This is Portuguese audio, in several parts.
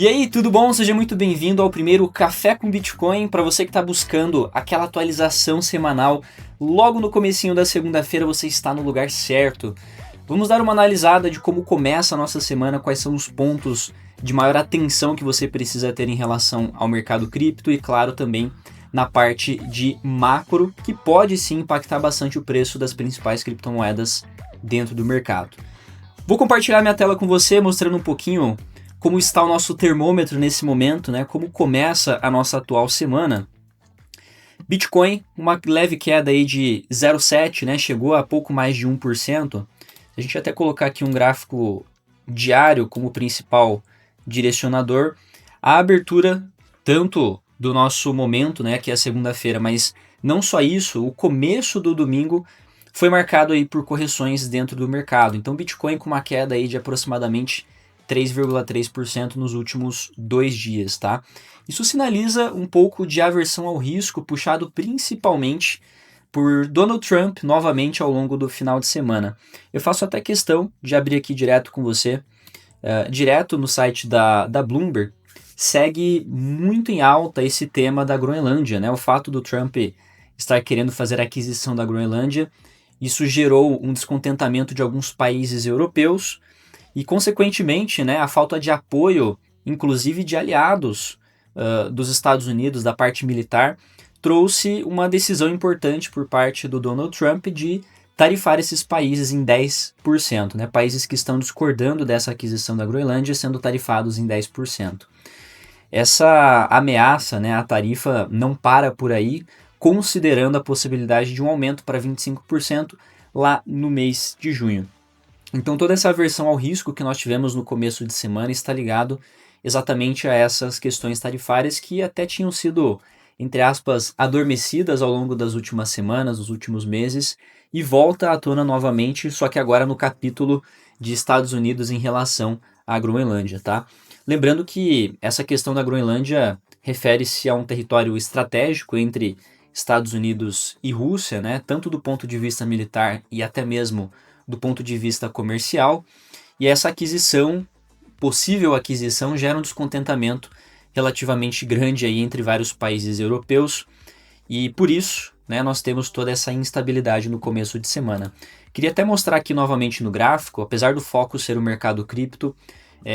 E aí, tudo bom? Seja muito bem-vindo ao primeiro Café com Bitcoin. Para você que está buscando aquela atualização semanal, logo no comecinho da segunda-feira você está no lugar certo. Vamos dar uma analisada de como começa a nossa semana, quais são os pontos de maior atenção que você precisa ter em relação ao mercado cripto e, claro, também na parte de macro, que pode sim impactar bastante o preço das principais criptomoedas dentro do mercado. Vou compartilhar minha tela com você, mostrando um pouquinho como está o nosso termômetro nesse momento, né? Como começa a nossa atual semana. Bitcoin, uma leve queda aí de 0,7, né? Chegou a pouco mais de 1%. A gente até colocar aqui um gráfico diário como principal direcionador. A abertura, tanto do nosso momento, né? Que é a segunda-feira, mas não só isso, o começo do domingo foi marcado aí por correções dentro do mercado. Então, Bitcoin com uma queda aí de aproximadamente 3,3% nos últimos 2 dias, tá? Isso sinaliza um pouco de aversão ao risco, puxado principalmente por Donald Trump novamente ao longo do final de semana. Eu faço até questão de abrir aqui direto com você, direto no site da Bloomberg, segue muito em alta esse tema da Groenlândia, né? O fato do Trump estar querendo fazer a aquisição da Groenlândia, isso gerou um descontentamento de alguns países europeus, e, consequentemente, né, a falta de apoio, inclusive de aliados dos Estados Unidos, da parte militar, trouxe uma decisão importante por parte do Donald Trump de tarifar esses países em 10%, né, países que estão discordando dessa aquisição da Groenlândia sendo tarifados em 10%. Essa ameaça, né, a tarifa não para por aí, considerando a possibilidade de um aumento para 25% lá no mês de junho. Então toda essa aversão ao risco que nós tivemos no começo de semana está ligado exatamente a essas questões tarifárias que até tinham sido, entre aspas, adormecidas ao longo das últimas semanas, dos últimos meses, e volta à tona novamente, só que agora no capítulo de Estados Unidos em relação à Groenlândia, tá? Lembrando que essa questão da Groenlândia refere-se a um território estratégico entre Estados Unidos e Rússia, né? Tanto do ponto de vista militar e até mesmo do ponto de vista comercial, e essa aquisição, possível aquisição, gera um descontentamento relativamente grande aí entre vários países europeus, e por isso, né, nós temos toda essa instabilidade no começo de semana. Queria até mostrar aqui novamente no gráfico, apesar do foco ser o mercado cripto,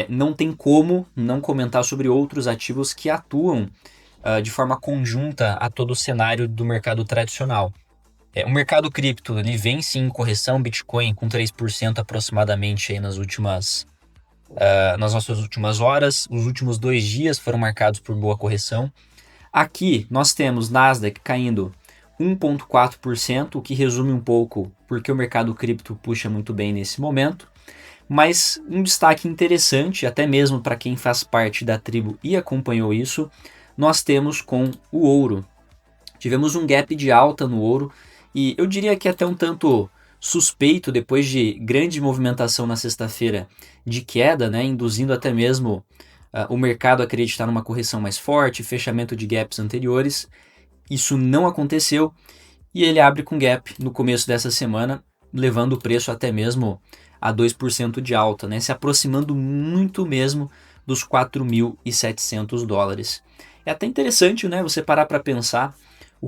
não tem como não comentar sobre outros ativos que atuam de forma conjunta a todo o cenário do mercado tradicional. O mercado cripto ele vem sim em correção, Bitcoin com 3% aproximadamente aí nas nossas últimas horas. Os últimos 2 dias foram marcados por boa correção. Aqui nós temos Nasdaq caindo 1,4%, o que resume um pouco porque o mercado cripto puxa muito bem nesse momento. Mas um destaque interessante, até mesmo para quem faz parte da tribo e acompanhou isso, nós temos com o ouro. Tivemos um gap de alta no ouro, e eu diria que até um tanto suspeito depois de grande movimentação na sexta-feira de queda, né, induzindo até mesmo o mercado a acreditar numa correção mais forte, fechamento de gaps anteriores. Isso não aconteceu e ele abre com gap no começo dessa semana, levando o preço até mesmo a 2% de alta, né, se aproximando muito mesmo dos $4.700. É até interessante, né, você parar para pensar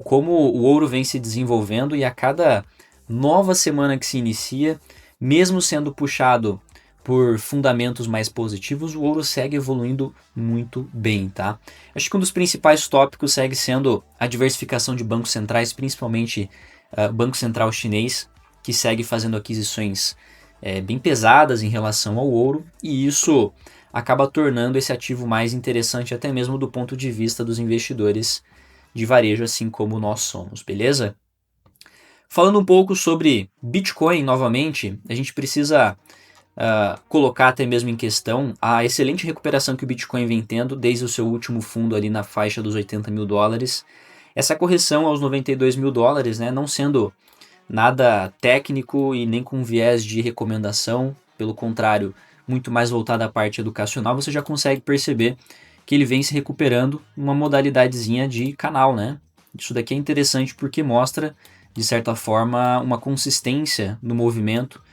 como o ouro vem se desenvolvendo e a cada nova semana que se inicia, mesmo sendo puxado por fundamentos mais positivos, o ouro segue evoluindo muito bem, tá? Acho que um dos principais tópicos segue sendo a diversificação de bancos centrais, principalmente o Banco Central Chinês, que segue fazendo aquisições bem pesadas em relação ao ouro, e isso acaba tornando esse ativo mais interessante até mesmo do ponto de vista dos investidores de varejo, assim como nós somos, beleza? Falando um pouco sobre Bitcoin novamente, a gente precisa colocar até mesmo em questão a excelente recuperação que o Bitcoin vem tendo desde o seu último fundo ali na faixa dos $80.000. Essa correção aos $92.000, né, não sendo nada técnico e nem com viés de recomendação, pelo contrário, muito mais voltada à parte educacional, você já consegue perceber que ele vem se recuperando uma modalidadezinha de canal, né? Isso daqui é interessante porque mostra, de certa forma, uma consistência no movimento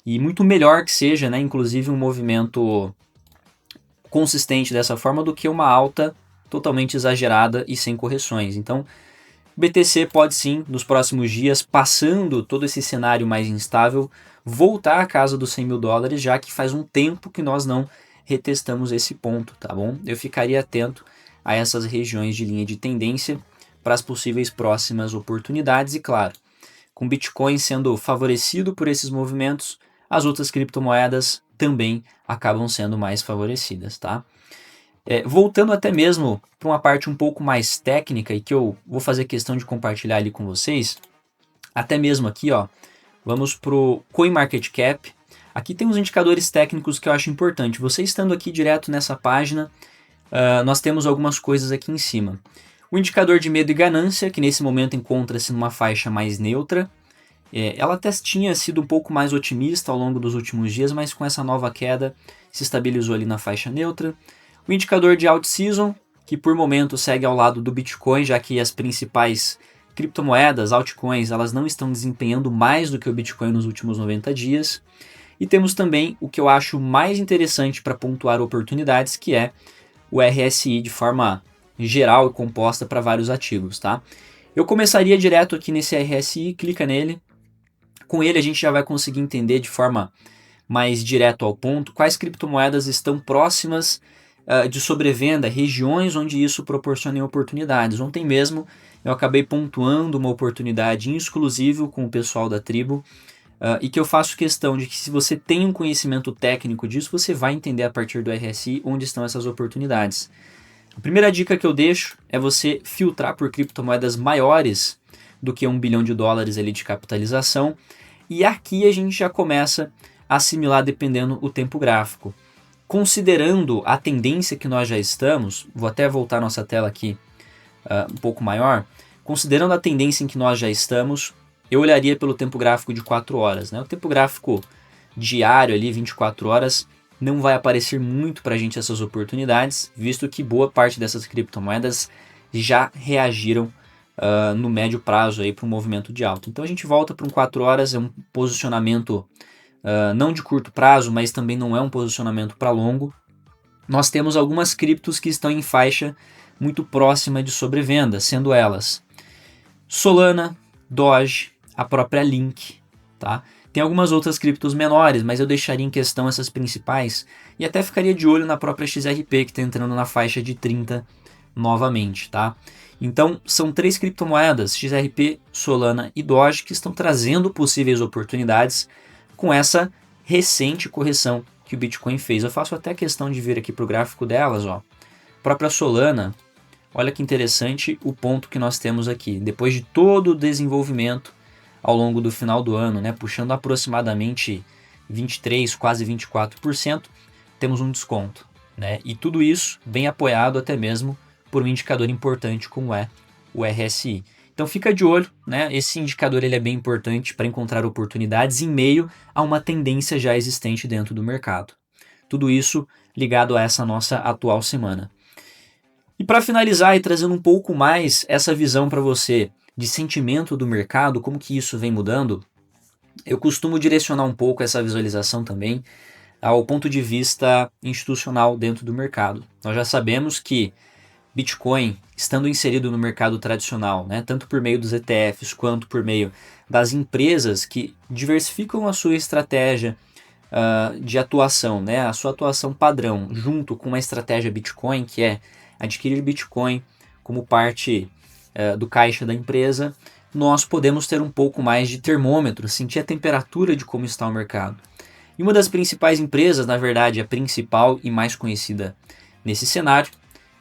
e muito melhor que seja, né? Inclusive um movimento consistente dessa forma do que uma alta totalmente exagerada e sem correções. Então, BTC pode sim, nos próximos dias, passando todo esse cenário mais instável, voltar à casa dos 100 mil dólares, já que faz um tempo que nós não retestamos esse ponto, tá bom? Eu ficaria atento a essas regiões de linha de tendência para as possíveis próximas oportunidades e, claro, com Bitcoin sendo favorecido por esses movimentos, as outras criptomoedas também acabam sendo mais favorecidas, tá? Voltando até mesmo para uma parte um pouco mais técnica e que eu vou fazer questão de compartilhar ali com vocês, até mesmo aqui, ó, vamos para o CoinMarketCap. Aqui tem uns indicadores técnicos que eu acho importante. Você estando aqui direto nessa página, nós temos algumas coisas aqui em cima. O indicador de medo e ganância, que nesse momento encontra-se numa faixa mais neutra. Ela até tinha sido um pouco mais otimista ao longo dos últimos dias, mas com essa nova queda se estabilizou ali na faixa neutra. O indicador de Alt-Season, que por momento segue ao lado do Bitcoin, já que as principais criptomoedas, altcoins, elas não estão desempenhando mais do que o Bitcoin nos últimos 90 dias. E temos também o que eu acho mais interessante para pontuar oportunidades, que é o RSI de forma geral e composta para vários ativos, tá? Eu começaria direto aqui nesse RSI, clica nele. Com ele a gente já vai conseguir entender de forma mais direto ao ponto quais criptomoedas estão próximas de sobrevenda, regiões onde isso proporciona oportunidades. Ontem mesmo eu acabei pontuando uma oportunidade em exclusivo com o pessoal da tribo e que eu faço questão de que se você tem um conhecimento técnico disso, você vai entender a partir do RSI onde estão essas oportunidades. A primeira dica que eu deixo é você filtrar por criptomoedas maiores do que $1 bilhão ali de capitalização. E aqui a gente já começa a assimilar dependendo o tempo gráfico. Considerando a tendência que nós já estamos, vou até voltar nossa tela aqui um pouco maior. Considerando a tendência em que nós já estamos, eu olharia pelo tempo gráfico de 4 horas. Né? O tempo gráfico diário ali, 24 horas, não vai aparecer muito para a gente essas oportunidades, visto que boa parte dessas criptomoedas já reagiram no médio prazo para um movimento de alta. Então a gente volta para um 4 horas, é um posicionamento não de curto prazo, mas também não é um posicionamento para longo. Nós temos algumas criptos que estão em faixa muito próxima de sobrevenda, sendo elas Solana, Doge, a própria Link, tá? Tem algumas outras criptos menores, mas eu deixaria em questão essas principais e até ficaria de olho na própria XRP, que está entrando na faixa de 30 novamente, tá? Então, são 3 criptomoedas, XRP, Solana e Doge, que estão trazendo possíveis oportunidades com essa recente correção que o Bitcoin fez. Eu faço até questão de vir aqui para o gráfico delas, ó. A própria Solana, olha que interessante o ponto que nós temos aqui. Depois de todo o desenvolvimento ao longo do final do ano, né, puxando aproximadamente 23%, quase 24%, temos um desconto. Né? E tudo isso bem apoiado até mesmo por um indicador importante como é o RSI. Então fica de olho, né? Esse indicador ele é bem importante para encontrar oportunidades em meio a uma tendência já existente dentro do mercado. Tudo isso ligado a essa nossa atual semana. E para finalizar e trazendo um pouco mais essa visão para você de sentimento do mercado, como que isso vem mudando, eu costumo direcionar um pouco essa visualização também ao ponto de vista institucional dentro do mercado. Nós já sabemos que Bitcoin, estando inserido no mercado tradicional, né, tanto por meio dos ETFs quanto por meio das empresas que diversificam a sua estratégia de atuação, né, a sua atuação padrão, junto com uma estratégia Bitcoin, que é adquirir Bitcoin como parte do caixa da empresa, nós podemos ter um pouco mais de termômetro, sentir a temperatura de como está o mercado. E uma das principais empresas, na verdade a principal e mais conhecida nesse cenário,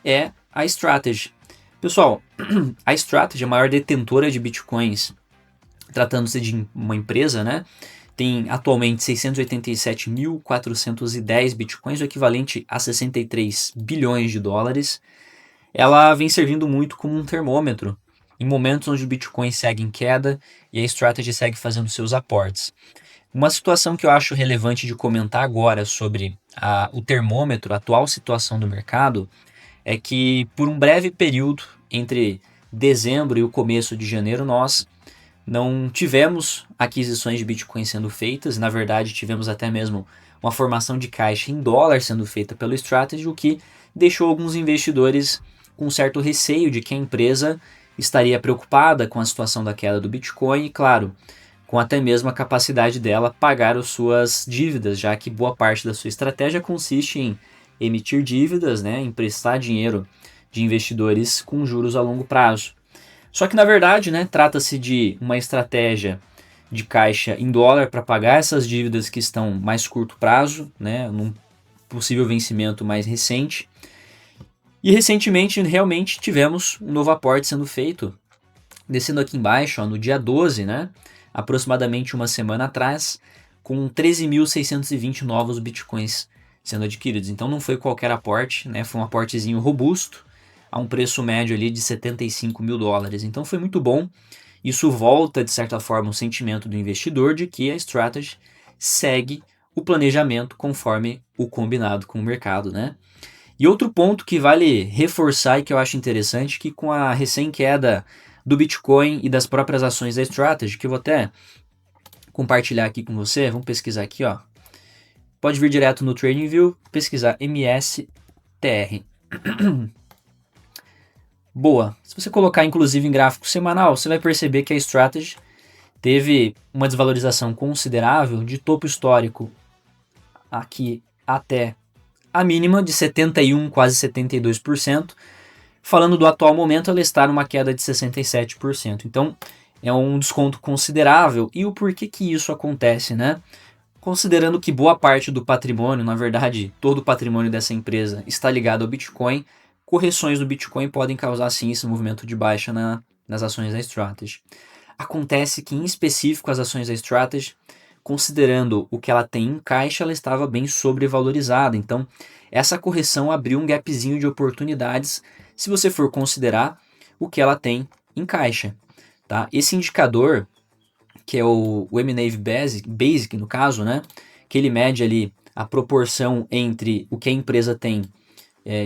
é a Strategy. Pessoal, a Strategy é a maior detentora de Bitcoins, tratando-se de uma empresa, né? Tem atualmente 687.410 Bitcoins, o equivalente a 63 bilhões de dólares. Ela vem servindo muito como um termômetro em momentos onde o Bitcoin segue em queda e a Strategy segue fazendo seus aportes. Uma situação que eu acho relevante de comentar agora sobre o termômetro, a atual situação do mercado, é que por um breve período, entre dezembro e o começo de janeiro, nós não tivemos aquisições de Bitcoin sendo feitas. Na verdade, tivemos até mesmo uma formação de caixa em dólar sendo feita pelo Strategy, o que deixou alguns investidores com certo receio de que a empresa estaria preocupada com a situação da queda do Bitcoin e, claro, com até mesmo a capacidade dela pagar as suas dívidas, já que boa parte da sua estratégia consiste em emitir dívidas, né, emprestar dinheiro de investidores com juros a longo prazo. Só que na verdade, né, trata-se de uma estratégia de caixa em dólar para pagar essas dívidas que estão mais curto prazo, né, num possível vencimento mais recente. E recentemente realmente tivemos um novo aporte sendo feito. Descendo aqui embaixo, ó, no dia 12, né, aproximadamente uma semana atrás, com 13.620 novos bitcoins sendo adquiridos. Então não foi qualquer aporte, né, foi um aportezinho robusto, a um preço médio ali de 75 mil dólares. Então foi muito bom. Isso volta, de certa forma, o sentimento do investidor de que a Strategy segue o planejamento conforme o combinado com o mercado, né? E outro ponto que vale reforçar e que eu acho interessante, que com a recém-queda do Bitcoin e das próprias ações da Strategy, que eu vou até compartilhar aqui com você, vamos pesquisar aqui, ó. Pode vir direto no TradingView, pesquisar MSTR. Boa. Se você colocar inclusive em gráfico semanal, você vai perceber que a Strategy teve uma desvalorização considerável de topo histórico aqui até a mínima de 71, quase 72%. Falando do atual momento, ela está numa queda de 67%. Então, é um desconto considerável. E o porquê que isso acontece, né? Considerando que boa parte do patrimônio, na verdade, todo o patrimônio dessa empresa está ligado ao Bitcoin, correções do Bitcoin podem causar sim esse movimento de baixa nas ações da Strategy. Acontece que, em específico, as ações da Strategy, considerando o que ela tem em caixa, ela estava bem sobrevalorizada. Então, essa correção abriu um gapzinho de oportunidades se você for considerar o que ela tem em caixa. Tá? Esse indicador, que é o MNAV Basic no caso, né? Que ele mede ali a proporção entre o que a empresa tem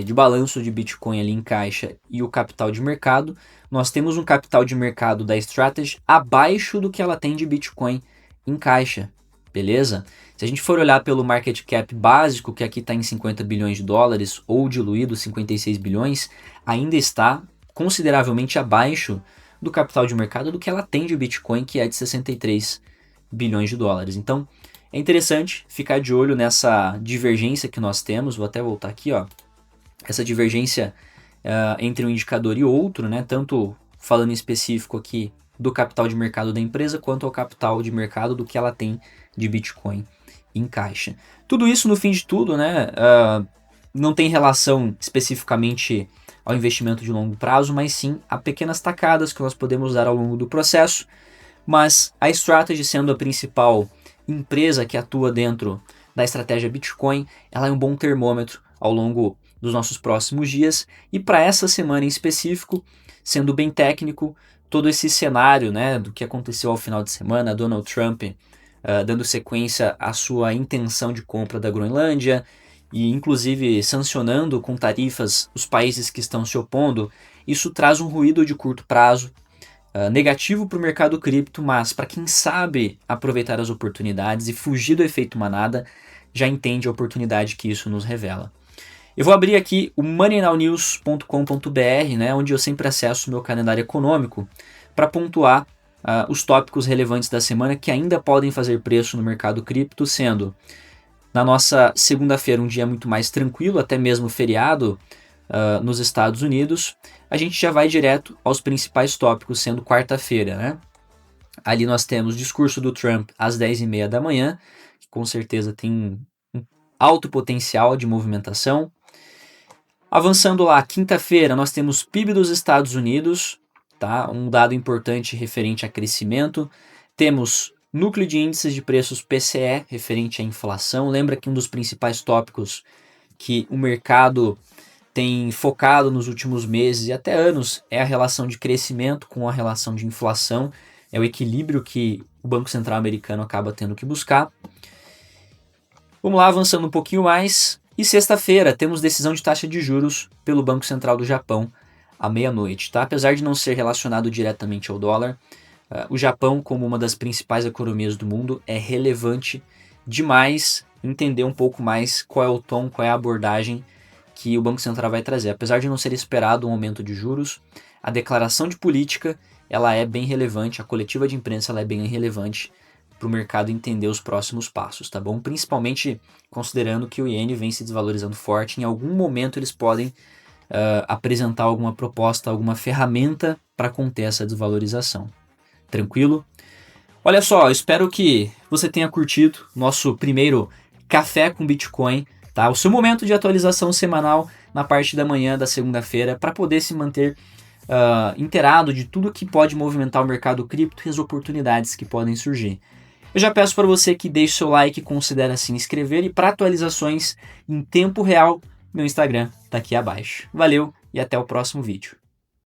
de balanço de Bitcoin ali em caixa e o capital de mercado. Nós temos um capital de mercado da Strategy abaixo do que ela tem de Bitcoin em caixa, beleza? Se a gente for olhar pelo market cap básico, que aqui está em 50 bilhões de dólares, ou diluído 56 bilhões, ainda está consideravelmente abaixo do capital de mercado do que ela tem de Bitcoin, que é de 63 bilhões de dólares. Então, é interessante ficar de olho nessa divergência que nós temos. Vou até voltar aqui, ó. Essa divergência entre um indicador e outro, né? Tanto falando em específico aqui do capital de mercado da empresa, quanto ao capital de mercado do que ela tem de Bitcoin em caixa. Tudo isso, no fim de tudo, né, não tem relação especificamente ao investimento de longo prazo, mas sim a pequenas tacadas que nós podemos dar ao longo do processo. Mas a Strategy, sendo a principal empresa que atua dentro da estratégia Bitcoin, ela é um bom termômetro ao longo dos nossos próximos dias. E para essa semana em específico, sendo bem técnico, todo esse cenário, né, do que aconteceu ao final de semana, Donald Trump dando sequência à sua intenção de compra da Groenlândia e inclusive sancionando com tarifas os países que estão se opondo, isso traz um ruído de curto prazo, negativo para o mercado cripto, mas para quem sabe aproveitar as oportunidades e fugir do efeito manada, já entende a oportunidade que isso nos revela. Eu vou abrir aqui o moneyNowNews.com.br, né, onde eu sempre acesso o meu calendário econômico para pontuar os tópicos relevantes da semana que ainda podem fazer preço no mercado cripto, sendo na nossa segunda-feira um dia muito mais tranquilo, até mesmo feriado nos Estados Unidos. A gente já vai direto aos principais tópicos, sendo quarta-feira, né? Ali nós temos o discurso do Trump às 10h30 da manhã, que com certeza tem um alto potencial de movimentação. Avançando lá, quinta-feira, nós temos PIB dos Estados Unidos, tá? Um dado importante referente a crescimento. Temos núcleo de índices de preços PCE, referente à inflação. Lembra que um dos principais tópicos que o mercado tem focado nos últimos meses e até anos é a relação de crescimento com a relação de inflação. É o equilíbrio que o Banco Central americano acaba tendo que buscar. Vamos lá, avançando um pouquinho mais. E sexta-feira temos decisão de taxa de juros pelo Banco Central do Japão à meia-noite. Tá? Apesar de não ser relacionado diretamente ao dólar, o Japão, como uma das principais economias do mundo, é relevante demais entender um pouco mais qual é o tom, qual é a abordagem que o Banco Central vai trazer. Apesar de não ser esperado um aumento de juros, a declaração de política ela é bem relevante, a coletiva de imprensa ela é bem relevante para o mercado entender os próximos passos, tá bom? Principalmente considerando que o iene vem se desvalorizando forte, em algum momento eles podem apresentar alguma proposta, alguma ferramenta para conter essa desvalorização. Tranquilo? Olha só, eu espero que você tenha curtido nosso primeiro Café com Bitcoin, tá? O seu momento de atualização semanal na parte da manhã da segunda-feira para poder se manter inteirado de tudo que pode movimentar o mercado cripto e as oportunidades que podem surgir. Eu já peço para você que deixe seu like, considere se inscrever e para atualizações em tempo real, meu Instagram está aqui abaixo. Valeu e até o próximo vídeo.